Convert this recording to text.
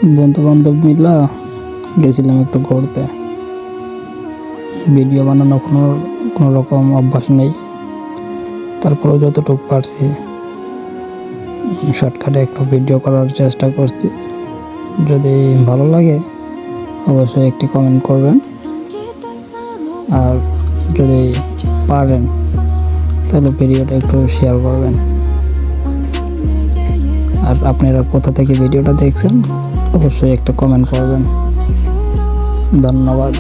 বন্ধু বান্ধব মিলা গেছিলাম একটু ঘুরতে। ভিডিও বানানো কোনো রকম অভ্যাস নেই, তারপরেও যতটুকু পারছি শর্টকাটে একটু ভিডিও করার চেষ্টা করছি। যদি ভালো লাগে অবশ্যই একটি কমেন্ট করবেন, আর যদি পারেন তাহলে ভিডিওটা একটু শেয়ার করবেন। আর আপনারা কোথা থেকে ভিডিওটা দেখছেন অবশ্যই একটা কমেন্ট করবেন। ধন্যবাদ।